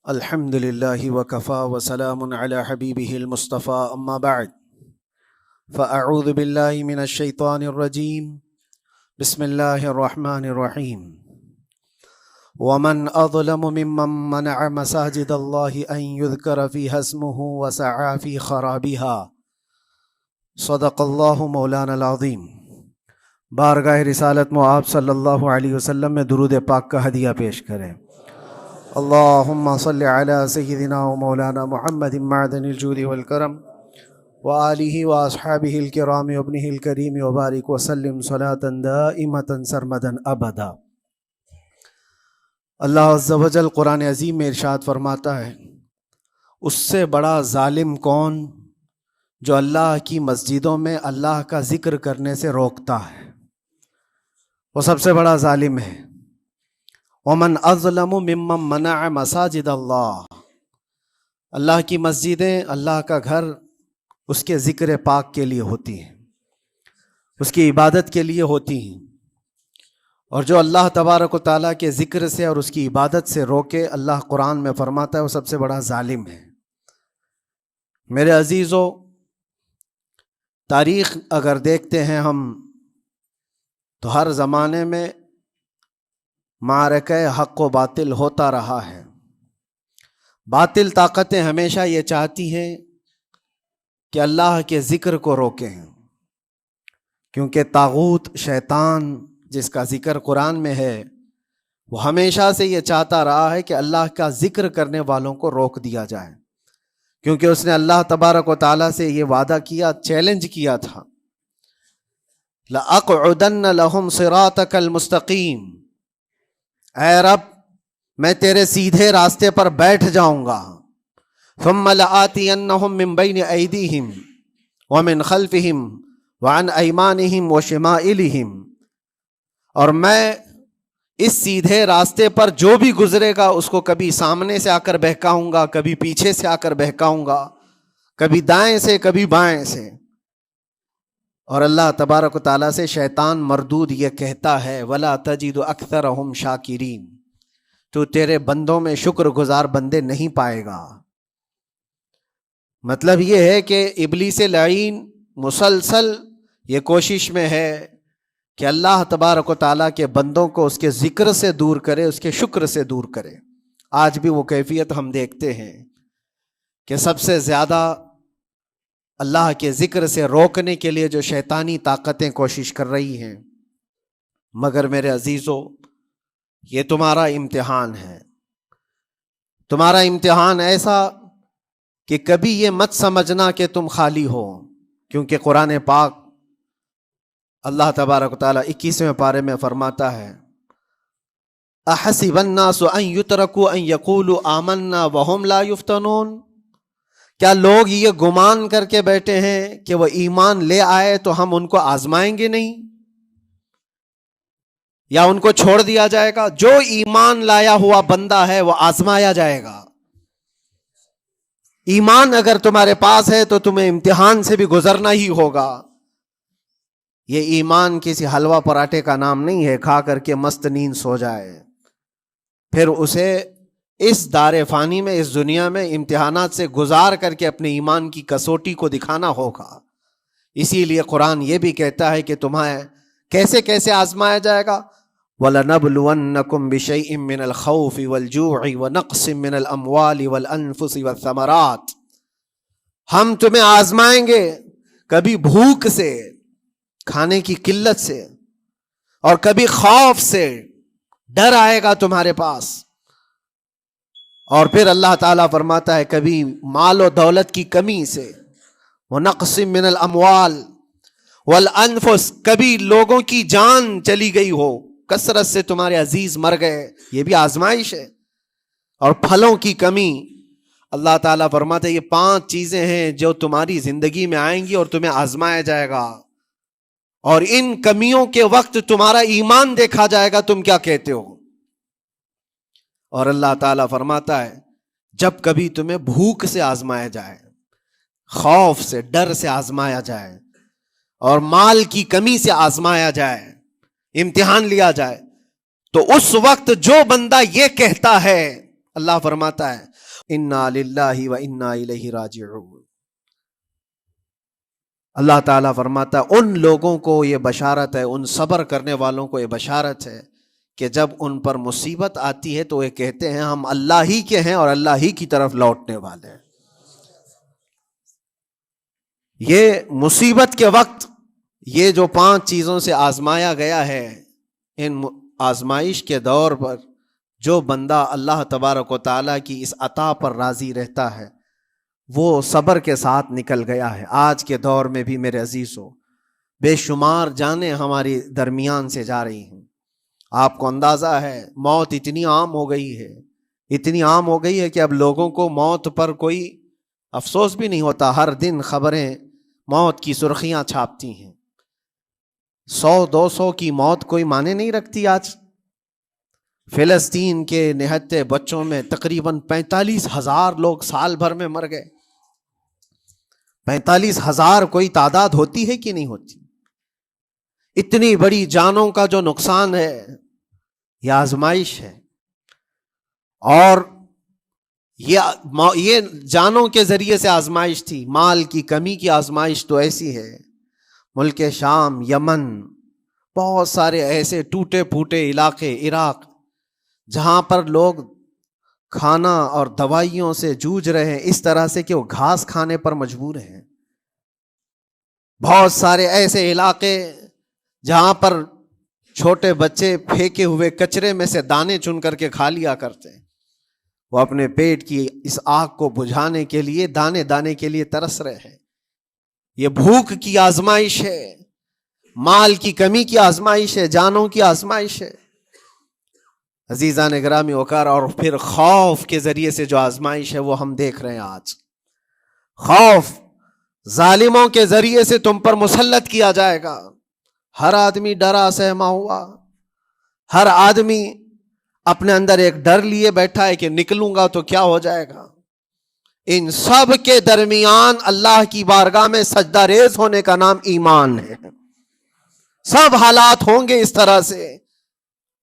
الحمد لله وكفى وسلام على حبيبه المصطفى أما بعد فأعوذ بالله من الشيطان الرجيم بسم الله الرحمن الرحيم ومن أظلم ممن منع مساجد الله أن يذكر فيها اسمه وسعى في خرابها صدق الله مولانا العظيم۔ بارگاہ رسالت میں آپ صلی اللہ علیہ وسلم میں درود پاک کا ہدیہ پیش کریں۔ اللہم صلی علی سیدنا و مولانا محمد معدن الجود والکرم وآلہ واصحابہ الکرام وابنہ الکریم وبارک وسلم صلاة دائمة سرمدا ابدا۔ اللہ عز و جل قرآن عظیم میں ارشاد فرماتا ہے، اس سے بڑا ظالم کون جو اللہ کی مسجدوں میں اللہ کا ذکر کرنے سے روکتا ہے، وہ سب سے بڑا ظالم ہے۔ ومن اظلم ممن منع مساجد اللہ، اللہ کی مسجدیں، اللہ کا گھر اس کے ذکر پاک کے لیے ہوتی ہیں، اس کی عبادت کے لیے ہوتی ہیں، اور جو اللہ تبارک و تعالیٰ کے ذکر سے اور اس کی عبادت سے روکے، اللہ قرآن میں فرماتا ہے وہ سب سے بڑا ظالم ہے۔ میرے عزیزو، تاریخ اگر دیکھتے ہیں ہم تو ہر زمانے میں معرکہ حق و باطل ہوتا رہا ہے۔ باطل طاقتیں ہمیشہ یہ چاہتی ہیں کہ اللہ کے ذکر کو روکیں، کیونکہ طاغوت شیطان جس کا ذکر قرآن میں ہے وہ ہمیشہ سے یہ چاہتا رہا ہے کہ اللہ کا ذکر کرنے والوں کو روک دیا جائے، کیونکہ اس نے اللہ تبارک و تعالیٰ سے یہ وعدہ کیا، چیلنج کیا تھا، لَأَقْعُدَنَّ لَهُمْ صِرَاطَكَ الْمُسْتَقِيمِ، اے رب میں تیرے سیدھے راستے پر بیٹھ جاؤں گا، ثُمَّ لَآتِيَنَّهُمْ مِنْ بَيْنِ أَيْدِيهِمْ وَمِنْ خَلْفِهِمْ وَعَنْ أَيْمَانِهِمْ وَشِمَائِلِهِمْ، اور میں اس سیدھے راستے پر جو بھی گزرے گا اس کو کبھی سامنے سے آ کر بہکاؤں گا، کبھی پیچھے سے آ کر بہکاؤں گا، کبھی دائیں سے کبھی بائیں سے۔ اور اللہ تبارک و تعالیٰ سے شیطان مردود یہ کہتا ہے، وَلَا تَجِدُ أَكْثَرَهُمْ شَاكِرِينَ، تو تیرے بندوں میں شکر گزار بندے نہیں پائے گا۔ مطلب یہ ہے کہ ابلیس لعین مسلسل یہ کوشش میں ہے کہ اللہ تبارک و تعالیٰ کے بندوں کو اس کے ذکر سے دور کرے، اس کے شکر سے دور کرے۔ آج بھی وہ کیفیت ہم دیکھتے ہیں کہ سب سے زیادہ اللہ کے ذکر سے روکنے کے لیے جو شیطانی طاقتیں کوشش کر رہی ہیں، مگر میرے عزیزو یہ تمہارا امتحان ہے، تمہارا امتحان ایسا کہ کبھی یہ مت سمجھنا کہ تم خالی ہو، کیونکہ قرآن پاک اللہ تبارک و تعالیٰ 21ویں پارے میں فرماتا ہے، احسب الناس ان یترکوا ان یقولوا آمنا وہم لا یفتنون، کیا لوگ یہ گمان کر کے بیٹھے ہیں کہ وہ ایمان لے آئے تو ہم ان کو آزمائیں گے نہیں، یا ان کو چھوڑ دیا جائے گا؟ جو ایمان لایا ہوا بندہ ہے وہ آزمایا جائے گا۔ ایمان اگر تمہارے پاس ہے تو تمہیں امتحان سے بھی گزرنا ہی ہوگا۔ یہ ایمان کسی حلوہ پراٹھے کا نام نہیں ہے، کھا کر کے مست نیند سو جائے، پھر اسے اس دار فانی میں، اس دنیا میں امتحانات سے گزار کر کے اپنے ایمان کی کسوٹی کو دکھانا ہوگا۔ اسی لیے قرآن یہ بھی کہتا ہے کہ تمہیں کیسے کیسے آزمایا جائے گا، وَلَنَبْلُوَنَّكُمْ بِشَيْءٍ مِّنَ الْخَوْفِ وَالْجُوعِ وَنَقْصٍ مِّنَ الْأَمْوَالِ وَالْأَنفُسِ وَالثَّمَرَاتِ، ہم تمہیں آزمائیں گے کبھی بھوک سے، کھانے کی قلت سے، اور کبھی خوف سے، ڈر آئے گا تمہارے پاس، اور پھر اللہ تعالیٰ فرماتا ہے کبھی مال و دولت کی کمی سے، وَنَقْصٍ مِّنَ الْأَمْوَالِ وَالْأَنفُسِ، کبھی لوگوں کی جان چلی گئی ہو، کثرت سے تمہارے عزیز مر گئے، یہ بھی آزمائش ہے، اور پھلوں کی کمی۔ اللہ تعالیٰ فرماتا ہے یہ 5 چیزیں ہیں جو تمہاری زندگی میں آئیں گی اور تمہیں آزمایا جائے گا، اور ان کمیوں کے وقت تمہارا ایمان دیکھا جائے گا تم کیا کہتے ہو۔ اور اللہ تعالیٰ فرماتا ہے جب کبھی تمہیں بھوک سے آزمایا جائے، خوف سے، ڈر سے آزمایا جائے، اور مال کی کمی سے آزمایا جائے، امتحان لیا جائے، تو اس وقت جو بندہ یہ کہتا ہے اللہ فرماتا ہے انا للہ و انا الیہ راجعون. اللہ تعالیٰ فرماتا ہے ان لوگوں کو یہ بشارت ہے، ان صبر کرنے والوں کو یہ بشارت ہے کہ جب ان پر مصیبت آتی ہے تو یہ کہتے ہیں ہم اللہ ہی کے ہیں اور اللہ ہی کی طرف لوٹنے والے ہیں. یہ مصیبت کے وقت یہ جو 5 چیزوں سے آزمایا گیا ہے، ان آزمائش کے دور پر جو بندہ اللہ تبارک و تعالیٰ کی اس عطا پر راضی رہتا ہے وہ صبر کے ساتھ نکل گیا ہے. آج کے دور میں بھی میرے عزیزو بے شمار جانیں ہماری درمیان سے جا رہی ہیں. آپ کو اندازہ ہے موت اتنی عام ہو گئی ہے، اتنی عام ہو گئی ہے کہ اب لوگوں کو موت پر کوئی افسوس بھی نہیں ہوتا. ہر دن خبریں موت کی سرخیاں چھاپتی ہیں. 100-200 کی موت کوئی معنی نہیں رکھتی. آج فلسطین کے نہتے بچوں میں تقریباً 45,000 لوگ سال بھر میں مر گئے. 45,000 کوئی تعداد ہوتی ہے کہ نہیں ہوتی؟ اتنی بڑی جانوں کا جو نقصان ہے یہ آزمائش ہے. اور یہ جانوں کے ذریعے سے آزمائش تھی. مال کی کمی کی آزمائش تو ایسی ہے، ملک شام، یمن، بہت سارے ایسے ٹوٹے پھوٹے علاقے، عراق، جہاں پر لوگ کھانا اور دوائیوں سے جوجھ رہے ہیں اس طرح سے کہ وہ گھاس کھانے پر مجبور ہیں. بہت سارے ایسے علاقے جہاں پر چھوٹے بچے پھینکے ہوئے کچرے میں سے دانے چن کر کے کھا لیا کرتے ہیں. وہ اپنے پیٹ کی اس آگ کو بجھانے کے لیے دانے دانے کے لیے ترس رہے ہیں. یہ بھوک کی آزمائش ہے، مال کی کمی کی آزمائش ہے، جانوں کی آزمائش ہے. عزیزان گرامی وقار، اور پھر خوف کے ذریعے سے جو آزمائش ہے وہ ہم دیکھ رہے ہیں. آج خوف ظالموں کے ذریعے سے تم پر مسلط کیا جائے گا. ہر آدمی ڈرا سہما ہوا، ہر آدمی اپنے اندر ایک ڈر لیے بیٹھا ہے کہ نکلوں گا تو کیا ہو جائے گا. ان سب کے درمیان اللہ کی بارگاہ میں سجدہ ریز ہونے کا نام ایمان ہے. سب حالات ہوں گے اس طرح سے،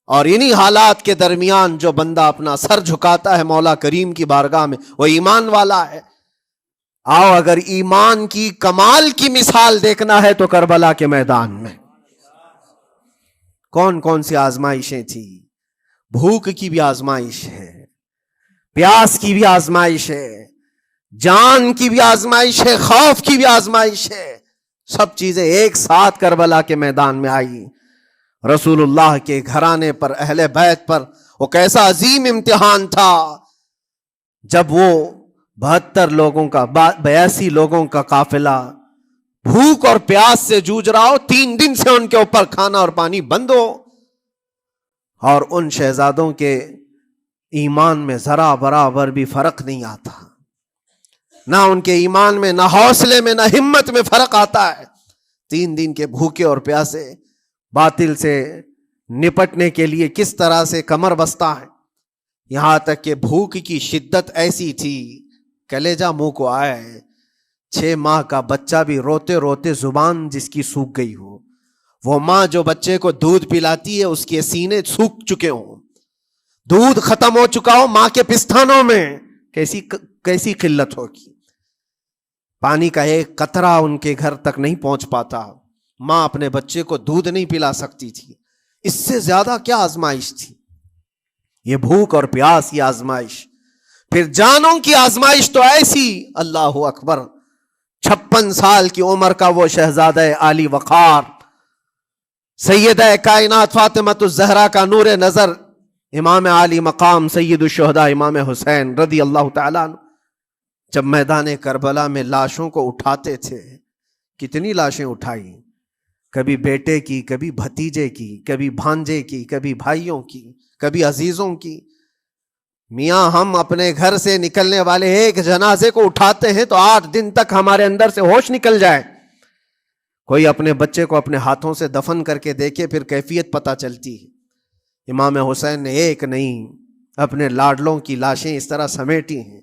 اور انہی حالات کے درمیان جو بندہ اپنا سر جھکاتا ہے مولا کریم کی بارگاہ میں وہ ایمان والا ہے. آؤ اگر ایمان کی کمال کی مثال دیکھنا ہے تو کربلا کے میدان میں کون کون سی آزمائشیں تھی. بھوک کی بھی آزمائش ہے، پیاس کی بھی آزمائش ہے، جان کی بھی آزمائش ہے، خوف کی بھی آزمائش ہے. سب چیزیں ایک ساتھ کربلا کے میدان میں آئی. رسول اللہ کے گھرانے پر، اہل بیت پر وہ کیسا عظیم امتحان تھا جب وہ 72 لوگوں کا 82 لوگوں کا قافلہ بھوک اور پیاس سے جوجھ رہا ہو، 3 دن سے ان کے اوپر کھانا اور پانی بند ہو، اور ان شہزادوں کے ایمان میں ذرا برابر بھی فرق نہیں آتا. نہ ان کے ایمان میں، نہ حوصلے میں، نہ ہمت میں فرق آتا ہے. 3 دن کے بھوکے اور پیاسے باطل سے نپٹنے کے لیے کس طرح سے کمر بستہ ہے. یہاں تک کہ بھوک کی شدت ایسی تھی کلیجہ منہ کو آئے. 6 ماہ کا بچہ بھی روتے روتے زبان جس کی سوکھ گئی ہو، وہ ماں جو بچے کو دودھ پلاتی ہے اس کے سینے سوکھ چکے ہوں، دودھ ختم ہو چکا ہو ماں کے پستانوں میں، کیسی قلت ہوگی. پانی کا ایک قطرہ ان کے گھر تک نہیں پہنچ پاتا. ماں اپنے بچے کو دودھ نہیں پلا سکتی تھی. اس سے زیادہ کیا آزمائش تھی یہ بھوک اور پیاس کی آزمائش. پھر جانوں کی آزمائش تو ایسی، اللہ اکبر. 56 سال کی عمر کا وہ شہزادہ عالی وقار، سیدہ کائنات فاطمۃ الزہرا کا نور نظر، امام عالی مقام سید الشہداء امام حسین رضی اللہ تعالیٰ عنہ، جب میدان کربلا میں لاشوں کو اٹھاتے تھے، کتنی لاشیں اٹھائی، کبھی بیٹے کی، کبھی بھتیجے کی، کبھی بھانجے کی، کبھی بھائیوں کی، کبھی عزیزوں کی. میاں ہم اپنے گھر سے نکلنے والے ایک جنازے کو اٹھاتے ہیں تو 8 دن تک ہمارے اندر سے ہوش نکل جائے. کوئی اپنے بچے کو اپنے ہاتھوں سے دفن کر کے دیکھے پھر کیفیت پتہ چلتی ہے. امام حسین نے ایک نہیں اپنے لاڈلوں کی لاشیں اس طرح سمیٹی ہیں.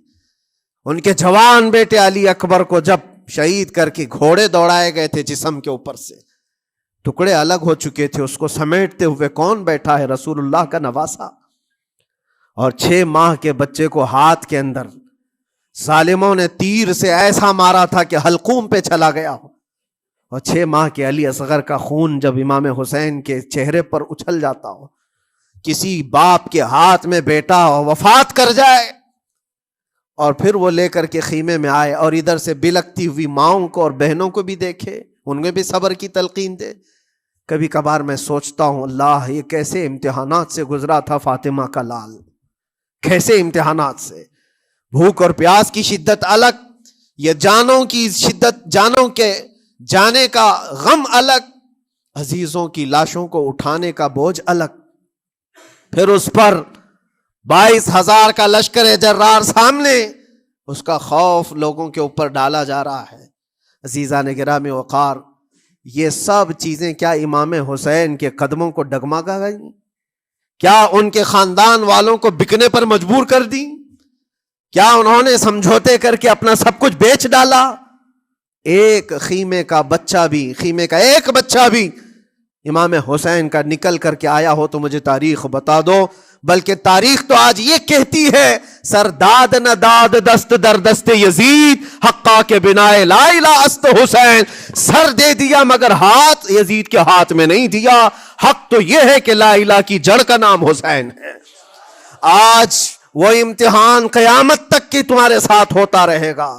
ان کے جوان بیٹے علی اکبر کو جب شہید کر کے گھوڑے دوڑائے گئے تھے جسم کے اوپر سے، ٹکڑے الگ ہو چکے تھے، اس کو سمیٹتے ہوئے کون بیٹھا ہے؟ رسول اللہ کا نواسا. اور 6 ماہ کے بچے کو ہاتھ کے اندر ظالموں نے تیر سے ایسا مارا تھا کہ حلقوم پہ چلا گیا ہو، اور 6 ماہ کے علی اصغر کا خون جب امام حسین کے چہرے پر اچھل جاتا ہو، کسی باپ کے ہاتھ میں بیٹا وفات کر جائے اور پھر وہ لے کر کے خیمے میں آئے اور ادھر سے بلکتی ہوئی ماؤں کو اور بہنوں کو بھی دیکھے، ان میں بھی صبر کی تلقین دے. کبھی کبھار میں سوچتا ہوں اللہ یہ کیسے امتحانات سے گزرا تھا فاطمہ کا لال، کیسے امتحانات سے. بھوک اور پیاس کی شدت الگ، یہ جانوں کی شدت، جانوں کے جانے کا غم الگ، عزیزوں کی لاشوں کو اٹھانے کا بوجھ الگ، پھر اس پر 22,000 کا لشکر جرار سامنے، اس کا خوف لوگوں کے اوپر ڈالا جا رہا ہے. عزیزان گرامی وقار، یہ سب چیزیں کیا امام حسین کے قدموں کو ڈگمگا گئیں؟ کیا ان کے خاندان والوں کو بکنے پر مجبور کر دی؟ کیا انہوں نے سمجھوتے کر کے اپنا سب کچھ بیچ ڈالا؟ ایک خیمے کا بچہ بھی، خیمے کا ایک بچہ بھی امام حسین کا نکل کر کے آیا ہو تو مجھے تاریخ بتا دو. بلکہ تاریخ تو آج یہ کہتی ہے سرداد نہ داد دست در دست یزید، حقا کے بنا لا الہ است حسین. سر دے دیا مگر ہاتھ یزید کے ہاتھ میں نہیں دیا. حق تو یہ ہے کہ لا الہ کی جڑ کا نام حسین ہے. آج وہ امتحان قیامت تک کی تمہارے ساتھ ہوتا رہے گا،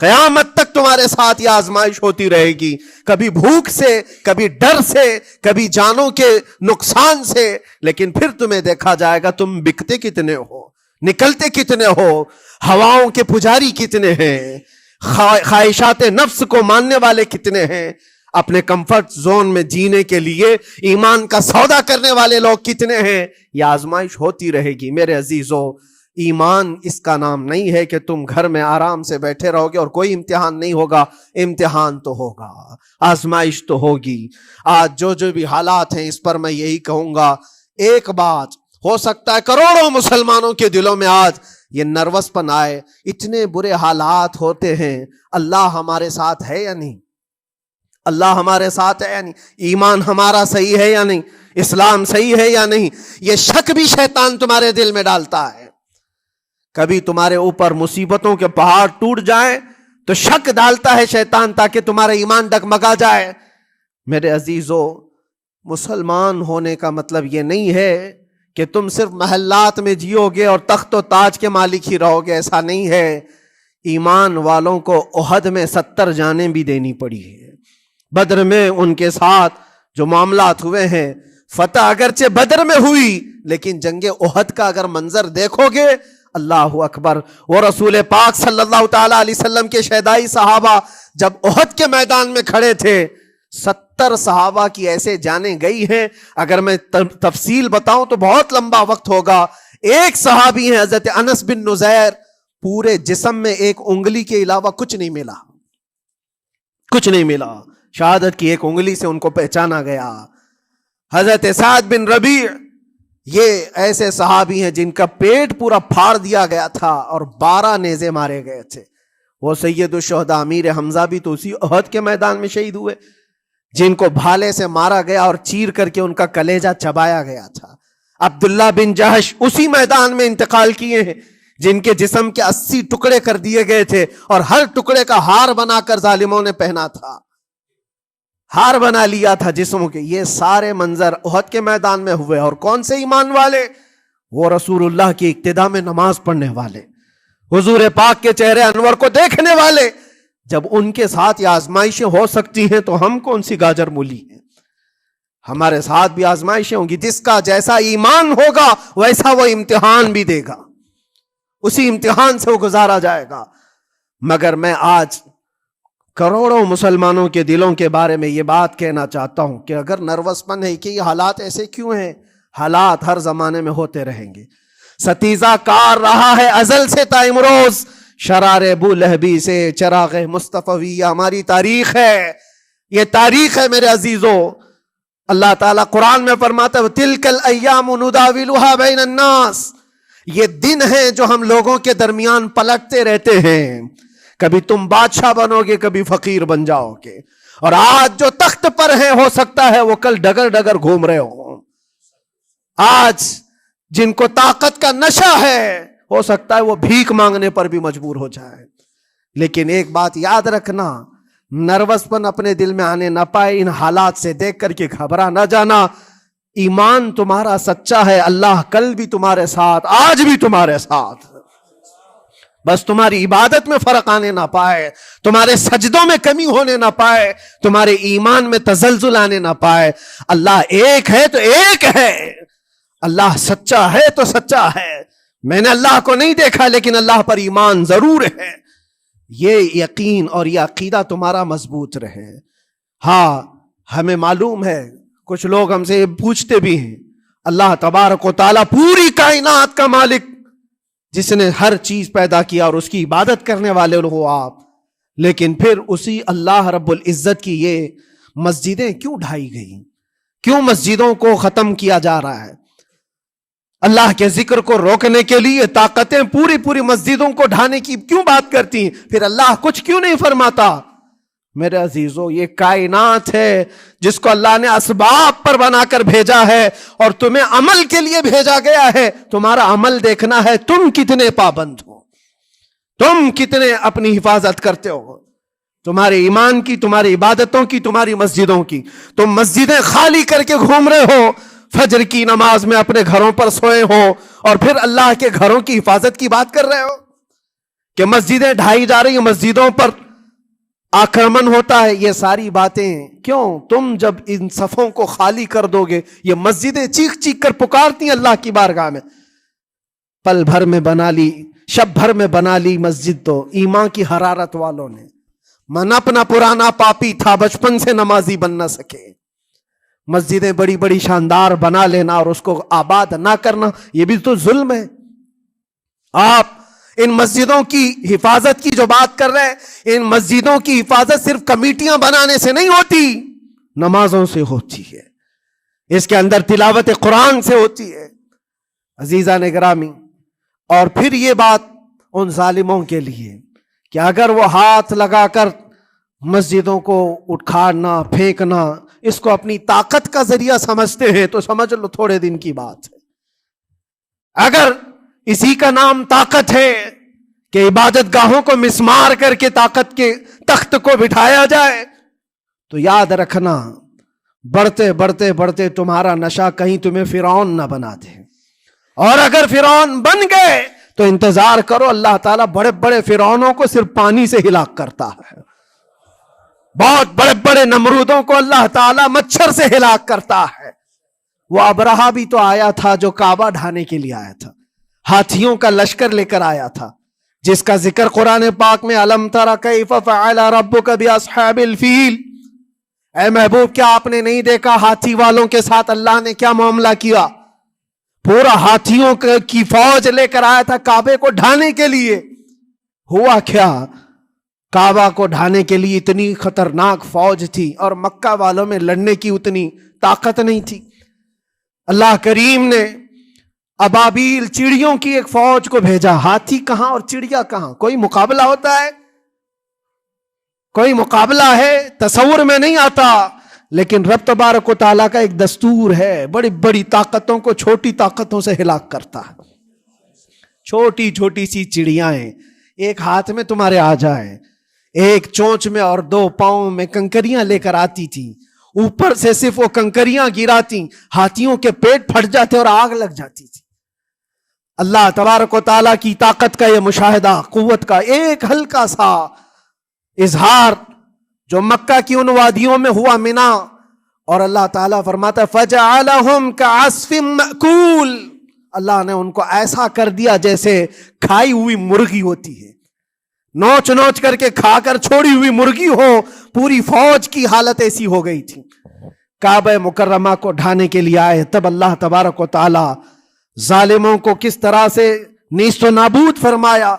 قیامت تک تمہارے ساتھ یہ آزمائش ہوتی رہے گی، کبھی بھوک سے، کبھی ڈر سے، کبھی جانوں کے نقصان سے. لیکن پھر تمہیں دیکھا جائے گا تم بکتے کتنے ہو، نکلتے کتنے ہو، ہواؤں کے پجاری کتنے ہیں، خواہشات نفس کو ماننے والے کتنے ہیں، اپنے کمفرٹ زون میں جینے کے لیے ایمان کا سودا کرنے والے لوگ کتنے ہیں. یہ آزمائش ہوتی رہے گی میرے عزیزو. ایمان اس کا نام نہیں ہے کہ تم گھر میں آرام سے بیٹھے رہو گے اور کوئی امتحان نہیں ہوگا. امتحان تو ہوگا، آزمائش تو ہوگی. آج جو بھی حالات ہیں اس پر میں یہی کہوں گا، ایک بات ہو سکتا ہے کروڑوں مسلمانوں کے دلوں میں آج یہ نروس پن آئے، اتنے برے حالات ہوتے ہیں، اللہ ہمارے ساتھ ہے یا نہیں؟ اللہ ہمارے ساتھ ہے یا نہیں؟ ایمان ہمارا صحیح ہے یا نہیں؟ اسلام صحیح ہے یا نہیں؟ یہ شک بھی شیطان تمہارے دل میں ڈالتا ہے. کبھی تمہارے اوپر مصیبتوں کے پہاڑ ٹوٹ جائیں تو شک ڈالتا ہے شیطان تاکہ تمہارا ایمان ڈگمگا جائے. میرے عزیزو، مسلمان ہونے کا مطلب یہ نہیں ہے کہ تم صرف محلات میں جیو گے اور تخت و تاج کے مالک ہی رہو گے، ایسا نہیں ہے. ایمان والوں کو احد میں 70 جانیں بھی دینی پڑی ہے. بدر میں ان کے ساتھ جو معاملات ہوئے ہیں، فتح اگرچہ بدر میں ہوئی لیکن جنگ احد کا اگر منظر دیکھو گے، اللہ اکبر. وہ رسول پاک صلی اللہ تعالی علیہ وسلم کے شہدائی صحابہ جب احد کے میدان میں کھڑے تھے، 70 صحابہ کی ایسے جانیں گئی ہیں. اگر میں تفصیل بتاؤں تو بہت لمبا وقت ہوگا. ایک صحابی ہیں حضرت انس بن نزیر، پورے جسم میں ایک انگلی کے علاوہ کچھ نہیں ملا، کچھ نہیں ملا. شہادت کی ایک انگلی سے ان کو پہچانا گیا. حضرت سعد بن ربیع، یہ ایسے صحابی ہیں جن کا پیٹ پورا پھاڑ دیا گیا تھا اور 12 نیزے مارے گئے تھے. وہ سید الشہداء امیر حمزہ بھی تو اسی احد کے میدان میں شہید ہوئے، جن کو بھالے سے مارا گیا اور چیر کر کے ان کا کلیجہ چبایا گیا تھا. عبداللہ بن جہش اسی میدان میں انتقال کیے ہیں، جن کے جسم کے 80 ٹکڑے کر دیے گئے تھے اور ہر ٹکڑے کا ہار بنا کر ظالموں نے پہنا تھا، ہار بنا لیا تھا جسموں کے. یہ سارے منظر احد کے میدان میں ہوئے. اور کون سے ایمان والے؟ وہ رسول اللہ کی اقتداء میں نماز پڑھنے والے، حضور پاک کے چہرے انور کو دیکھنے والے. جب ان کے ساتھ یہ آزمائشیں ہو سکتی ہیں تو ہم کون سی گاجر مولی ہیں؟ ہمارے ساتھ بھی آزمائشیں ہوں گی. جس کا جیسا ایمان ہوگا ویسا وہ امتحان بھی دے گا، اسی امتحان سے وہ گزارا جائے گا. مگر میں آج کروڑوں مسلمانوں کے دلوں کے بارے میں یہ بات کہنا چاہتا ہوں کہ اگر نروس پن ہے کہ یہ حالات ایسے کیوں ہیں، حالات ہر زمانے میں ہوتے رہیں گے. ستیزہ کار رہا ہے ازل سے تا امروز، شرار ابو لہبی سے چراغ مصطفی. یہ ہماری تاریخ ہے، یہ تاریخ ہے میرے عزیزو. اللہ تعالیٰ قرآن میں فرماتا ہے تِلْكَ الْأَيَّامُ نُدَاوِلُهَا بَيْنَ النَّاسِ. یہ دن ہیں جو ہم لوگوں کے درمیان پلٹتے رہتے ہیں. کبھی تم بادشاہ بنو گے، کبھی فقیر بن جاؤ گے. اور آج جو تخت پر ہیں ہو سکتا ہے وہ کل ڈگر ڈگر گھوم رہے ہوں. آج جن کو طاقت کا نشہ ہے، ہو سکتا ہے وہ بھیک مانگنے پر بھی مجبور ہو جائے. لیکن ایک بات یاد رکھنا، نروس پن اپنے دل میں آنے نہ پائے. ان حالات سے دیکھ کر کے گھبرا نہ جانا. ایمان تمہارا سچا ہے، اللہ کل بھی تمہارے ساتھ، آج بھی تمہارے ساتھ. بس تمہاری عبادت میں فرق آنے نہ پائے، تمہارے سجدوں میں کمی ہونے نہ پائے، تمہارے ایمان میں تزلزل آنے نہ پائے. اللہ ایک ہے تو ایک ہے، اللہ سچا ہے تو سچا ہے. میں نے اللہ کو نہیں دیکھا لیکن اللہ پر ایمان ضرور ہے. یہ یقین اور یہ عقیدہ تمہارا مضبوط رہے. ہاں ہمیں معلوم ہے، کچھ لوگ ہم سے پوچھتے بھی ہیں، اللہ تبارک و تعالیٰ پوری کائنات کا مالک، جس نے ہر چیز پیدا کیا اور اس کی عبادت کرنے والے ہو آپ، لیکن پھر اسی اللہ رب العزت کی یہ مسجدیں کیوں ڈھائی گئی؟ کیوں مسجدوں کو ختم کیا جا رہا ہے؟ اللہ کے ذکر کو روکنے کے لیے طاقتیں پوری مسجدوں کو ڈھانے کی کیوں بات کرتی ہیں؟ پھر اللہ کچھ کیوں نہیں فرماتا؟ میرے عزیزو، یہ کائنات ہے جس کو اللہ نے اسباب پر بنا کر بھیجا ہے اور تمہیں عمل کے لیے بھیجا گیا ہے. تمہارا عمل دیکھنا ہے، تم کتنے پابند ہو، تم کتنے اپنی حفاظت کرتے ہو، تمہارے ایمان کی، تمہاری عبادتوں کی، تمہاری مسجدوں کی. تم مسجدیں خالی کر کے گھوم رہے ہو، فجر کی نماز میں اپنے گھروں پر سوئے ہو، اور پھر اللہ کے گھروں کی حفاظت کی بات کر رہے ہو کہ مسجدیں ڈھائی جا رہی ہیں، مسجدوں پر آکرمن ہوتا ہے. یہ ساری باتیں کیوں؟ تم جب ان صفوں کو خالی کر دو گے، یہ مسجدیں چیخ چیخ کر پکارتی ہیں اللہ کی بارگاہ میں. پل بھر میں بنا لی، شب بھر میں بنا لی مسجد تو ایمان کی حرارت والوں نے. من اپنا پرانا پاپی تھا، بچپن سے نمازی بن نہ سکے. مسجدیں بڑی بڑی شاندار بنا لینا اور اس کو آباد نہ کرنا، یہ بھی تو ظلم ہے. آپ ان مسجدوں کی حفاظت کی جو بات کر رہے ہیں، ان مسجدوں کی حفاظت صرف کمیٹیاں بنانے سے نہیں ہوتی، نمازوں سے ہوتی ہے، اس کے اندر تلاوت قرآن سے ہوتی ہے. عزیزان گرامی، اور پھر یہ بات ان ظالموں کے لیے کہ اگر وہ ہاتھ لگا کر مسجدوں کو اٹھانا پھینکنا اس کو اپنی طاقت کا ذریعہ سمجھتے ہیں تو سمجھ لو تھوڑے دن کی بات ہے. اگر اسی کا نام طاقت ہے کہ عبادت گاہوں کو مسمار کر کے طاقت کے تخت کو بٹھایا جائے، تو یاد رکھنا بڑھتے بڑھتے بڑھتے تمہارا نشہ کہیں تمہیں فرعون نہ بنا دے. اور اگر فرعون بن گئے تو انتظار کرو، اللہ تعالیٰ بڑے بڑے فرعونوں کو صرف پانی سے ہلاک کرتا ہے. بہت بڑے بڑے نمرودوں کو اللہ تعالیٰ مچھر سے ہلاک کرتا ہے. وہ ابرہہ بھی تو آیا تھا جو کعبہ ڈھانے کے لیے آیا تھا، ہاتھیوں کا لشکر لے کر آیا تھا، جس کا ذکر قرآن پاک میں الم تر کیف فعل ربک باصحاب الفیل. اے محبوب، کیا آپ نے نہیں دیکھا ہاتھی والوں کے ساتھ اللہ نے کیا معاملہ کیا؟ پورا ہاتھیوں کی فوج لے کر آیا تھا کعبے کو ڈھانے کے لیے. ہوا کیا؟ کعبہ کو ڈھانے کے لیے اتنی خطرناک فوج تھی اور مکہ والوں میں لڑنے کی اتنی طاقت نہیں تھی. اللہ کریم نے ابابیل چڑیوں کی ایک فوج کو بھیجا. ہاتھی کہاں اور چڑیا کہاں؟ کوئی مقابلہ ہوتا ہے؟ کوئی مقابلہ ہے؟ تصور میں نہیں آتا. لیکن رب تبارک و تعالیٰ کا ایک دستور ہے، بڑی بڑی طاقتوں کو چھوٹی طاقتوں سے ہلاک کرتا ہے. چھوٹی چھوٹی سی چڑیاں ایک ہاتھ میں تمہارے آ جائیں، ایک چونچ میں اور دو پاؤں میں کنکریاں لے کر آتی تھی، اوپر سے صرف وہ کنکریاں گراتی، ہاتھیوں کے پیٹ پھٹ جاتے اور آگ لگ جاتی تھی. اللہ تبارک و تعالیٰ کی طاقت کا یہ مشاہدہ، قوت کا ایک ہلکا سا اظہار جو مکہ کی ان وادیوں میں ہوا منا، اور اللہ تعالیٰ فرماتا ہے فَجَعَلَهُمْ كَعَصْفٍ مَأْكُولٍ. اللہ نے ان کو ایسا کر دیا جیسے کھائی ہوئی مرغی ہوتی ہے، نوچ نوچ کر کے کھا کر چھوڑی ہوئی مرغی ہو. پوری فوج کی حالت ایسی ہو گئی تھی. کعبہ مکرمہ کو ڈھانے کے لیے آئے، تب اللہ تبارک و تعالی ظالموں کو کس طرح سے نیست و نابود فرمایا.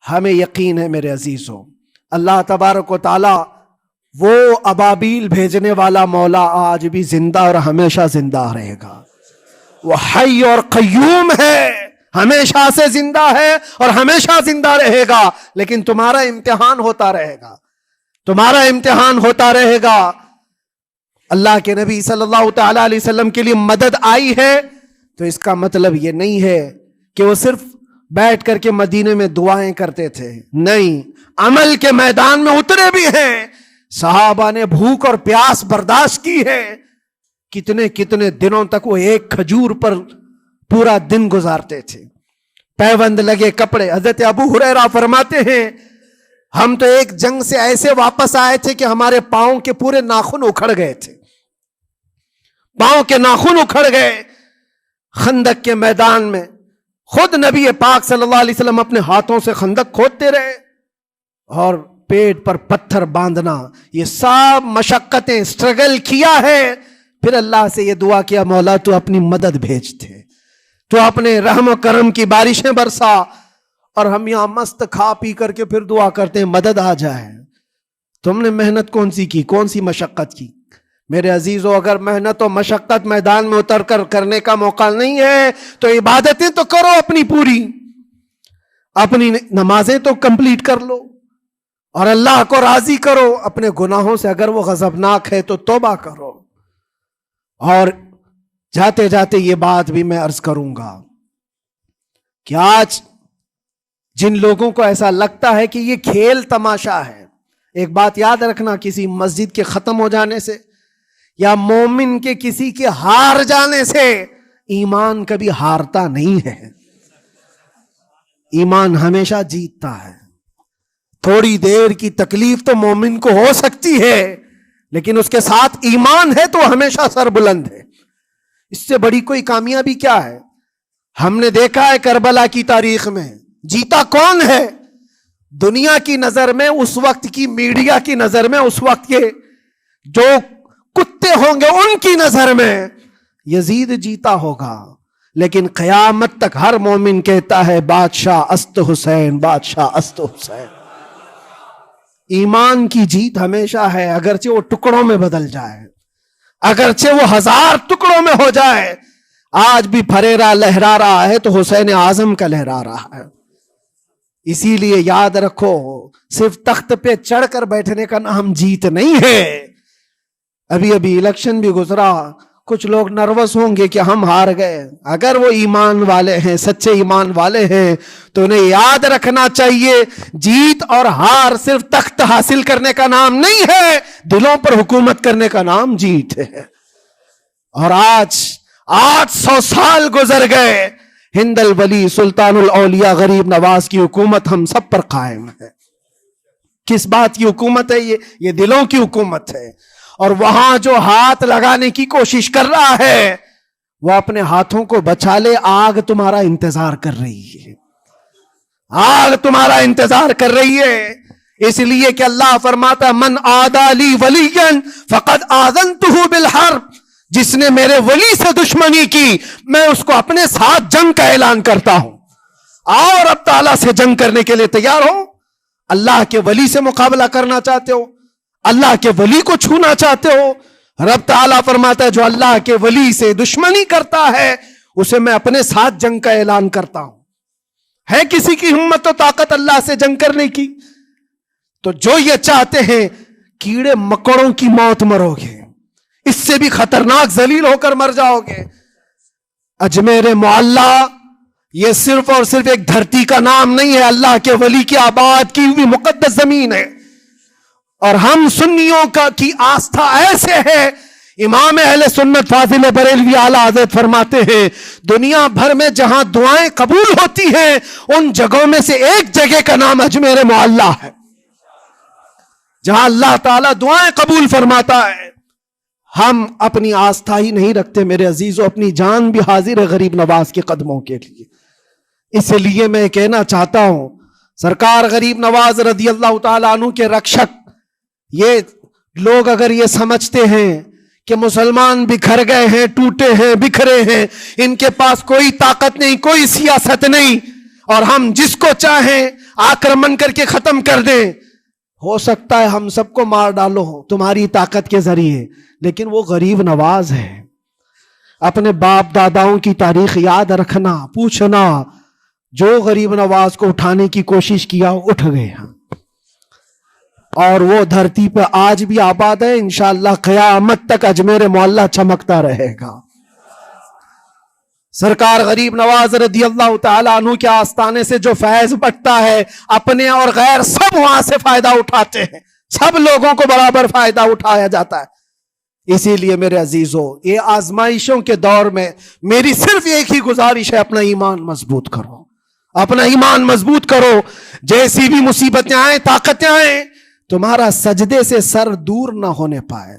ہمیں یقین ہے میرے عزیزوں، اللہ تبارک و تعالی وہ ابابیل بھیجنے والا مولا آج بھی زندہ اور ہمیشہ زندہ رہے گا. وہ حی اور قیوم ہے، ہمیشہ سے زندہ ہے اور ہمیشہ زندہ رہے گا. لیکن تمہارا امتحان ہوتا رہے گا، تمہارا امتحان ہوتا رہے گا. اللہ کے نبی صلی اللہ تعالی علیہ وسلم کے لیے مدد آئی ہے تو اس کا مطلب یہ نہیں ہے کہ وہ صرف بیٹھ کر کے مدینے میں دعائیں کرتے تھے، نہیں، عمل کے میدان میں اترے بھی ہیں۔ صحابہ نے بھوک اور پیاس برداشت کی ہے، کتنے کتنے دنوں تک وہ ایک کھجور پر پورا دن گزارتے تھے، پیوند لگے کپڑے۔ حضرت ابو ہریرہ فرماتے ہیں ہم تو ایک جنگ سے ایسے واپس آئے تھے کہ ہمارے پاؤں کے پورے ناخن اکھڑ گئے تھے، پاؤں کے ناخن اکھڑ گئے۔ خندق کے میدان میں خود نبی پاک صلی اللہ علیہ وسلم اپنے ہاتھوں سے خندق کھودتے رہے، اور پیٹ پر پتھر باندھنا، یہ سب مشقتیں، سٹرگل کیا ہے۔ پھر اللہ سے یہ دعا کیا مولا تو اپنی مدد بھیج دے، تو اپنے رحم و کرم کی بارشیں برسا۔ اور ہم یہاں مست کھا پی کر کے پھر دعا کرتے ہیں مدد آ جائے۔ تم نے محنت کون سی کی، کون سی مشقت کی؟ میرے عزیزو، اگر محنت و مشقت میدان میں اتر کر کرنے کا موقع نہیں ہے تو عبادتیں تو کرو اپنی پوری، اپنی نمازیں تو کمپلیٹ کر لو اور اللہ کو راضی کرو۔ اپنے گناہوں سے اگر وہ غضبناک ہے تو توبہ کرو۔ اور جاتے جاتے یہ بات بھی میں عرض کروں گا کہ آج جن لوگوں کو ایسا لگتا ہے کہ یہ کھیل تماشا ہے، ایک بات یاد رکھنا، کسی مسجد کے ختم ہو جانے سے یا مومن کے کسی کے ہار جانے سے ایمان کبھی ہارتا نہیں ہے، ایمان ہمیشہ جیتتا ہے۔ تھوڑی دیر کی تکلیف تو مومن کو ہو سکتی ہے، لیکن اس کے ساتھ ایمان ہے تو ہمیشہ سر بلند ہے۔ اس سے بڑی کوئی کامیابی کیا ہے؟ ہم نے دیکھا ہے کربلا کی تاریخ میں جیتا کون ہے؟ دنیا کی نظر میں، اس وقت کی میڈیا کی نظر میں، اس وقت کے جو کتے ہوں گے ان کی نظر میں یزید جیتا ہوگا، لیکن قیامت تک ہر مومن کہتا ہے بادشاہ است حسین، بادشاہ است حسین۔ ایمان کی جیت ہمیشہ ہے، اگرچہ وہ ٹکڑوں میں بدل جائے، اگرچہ وہ 1000 ٹکڑوں میں ہو جائے۔ آج بھی پھریرا لہرا رہا ہے تو حسین اعظم کا لہرا رہا ہے۔ اسی لیے یاد رکھو، صرف تخت پہ چڑھ کر بیٹھنے کا نام جیت نہیں ہے۔ ابھی الیکشن بھی گزرا، کچھ لوگ نروس ہوں گے کہ ہم ہار گئے۔ اگر وہ ایمان والے ہیں، سچے ایمان والے ہیں، تو انہیں یاد رکھنا چاہیے جیت اور ہار صرف تخت حاصل کرنے کا نام نہیں ہے، دلوں پر حکومت کرنے کا نام جیت ہے۔ اور آج 800 سال گزر گئے، ہند الولی سلطان الاولیاء غریب نواز کی حکومت ہم سب پر قائم ہے۔ کس بات کی حکومت ہے یہ دلوں کی حکومت ہے۔ اور وہاں جو ہاتھ لگانے کی کوشش کر رہا ہے وہ اپنے ہاتھوں کو بچا لے، آگ تمہارا انتظار کر رہی ہے، آگ تمہارا انتظار کر رہی ہے۔ اس لیے کہ اللہ فرماتا من عادی لی ولیا فقد آذنتہ بالحرب، جس نے میرے ولی سے دشمنی کی میں اس کو اپنے ساتھ جنگ کا اعلان کرتا ہوں۔ اور اب تعالیٰ سے جنگ کرنے کے لیے تیار ہو؟ اللہ کے ولی سے مقابلہ کرنا چاہتے ہو؟ اللہ کے ولی کو چھونا چاہتے ہو؟ رب تعالیٰ فرماتا ہے جو اللہ کے ولی سے دشمنی کرتا ہے اسے میں اپنے ساتھ جنگ کا اعلان کرتا ہوں۔ ہے کسی کی ہمت و طاقت اللہ سے جنگ کرنے کی؟ تو جو یہ چاہتے ہیں کیڑے مکڑوں کی موت مرو گے، اس سے بھی خطرناک ذلیل ہو کر مر جاؤ گے۔ اجمیر معلیٰ یہ صرف اور صرف ایک دھرتی کا نام نہیں ہے، اللہ کے ولی کی آباد کی ہوئی مقدس زمین ہے۔ اور ہم سنیوں کی آستھا ایسے ہے، امام اہل سنت فاضل بریلوی اعلیٰ حضرت فرماتے ہیں دنیا بھر میں جہاں دعائیں قبول ہوتی ہیں ان جگہوں میں سے ایک جگہ کا نام اجمیر معلیٰ ہے، جہاں اللہ تعالیٰ دعائیں قبول فرماتا ہے۔ ہم اپنی آستھا ہی نہیں رکھتے میرے عزیزو، اپنی جان بھی حاضر ہے غریب نواز کے قدموں کے لیے۔ اس لیے میں کہنا چاہتا ہوں سرکار غریب نواز رضی اللہ تعالیٰ عنہ کے رکشک، یہ لوگ اگر یہ سمجھتے ہیں کہ مسلمان بکھر گئے ہیں، ٹوٹے ہیں، بکھرے ہیں، ان کے پاس کوئی طاقت نہیں، کوئی سیاست نہیں، اور ہم جس کو چاہیں آکرمن کر کے ختم کر دیں، ہو سکتا ہے ہم سب کو مار ڈالو تمہاری طاقت کے ذریعے، لیکن وہ غریب نواز ہے۔ اپنے باپ داداؤں کی تاریخ یاد رکھنا، پوچھنا، جو غریب نواز کو اٹھانے کی کوشش کیا اٹھ گئے، اور وہ دھرتی پہ آج بھی آباد ہے۔ انشاءاللہ قیامت تک اجمیر معلیٰ چمکتا رہے گا۔ سرکار غریب نواز رضی اللہ تعالیٰ عنہ کے آستانے سے جو فیض بٹتا ہے، اپنے اور غیر سب وہاں سے فائدہ اٹھاتے ہیں، سب لوگوں کو برابر فائدہ اٹھایا جاتا ہے۔ اسی لیے میرے عزیزو، یہ آزمائشوں کے دور میں میری صرف ایک ہی گزارش ہے، اپنا ایمان مضبوط کرو، اپنا ایمان مضبوط کرو۔ جیسی بھی مصیبتیں آئیں، طاقتیں آئیں، تمہارا سجدے سے سر دور نہ ہونے پائے،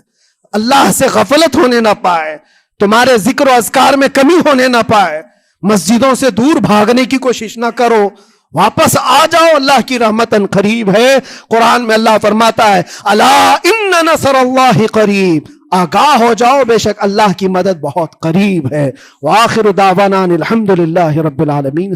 اللہ سے غفلت ہونے نہ پائے، تمہارے ذکر و اذکار میں کمی ہونے نہ پائے، مسجدوں سے دور بھاگنے کی کوشش نہ کرو، واپس آ جاؤ، اللہ کی رحمت قریب ہے۔ قرآن میں اللہ فرماتا ہے الا ان نصر اللہ قریب، آگاہ ہو جاؤ، بے شک اللہ کی مدد بہت قریب ہے۔ وآخر دعوانا الحمد للہ رب العالمین۔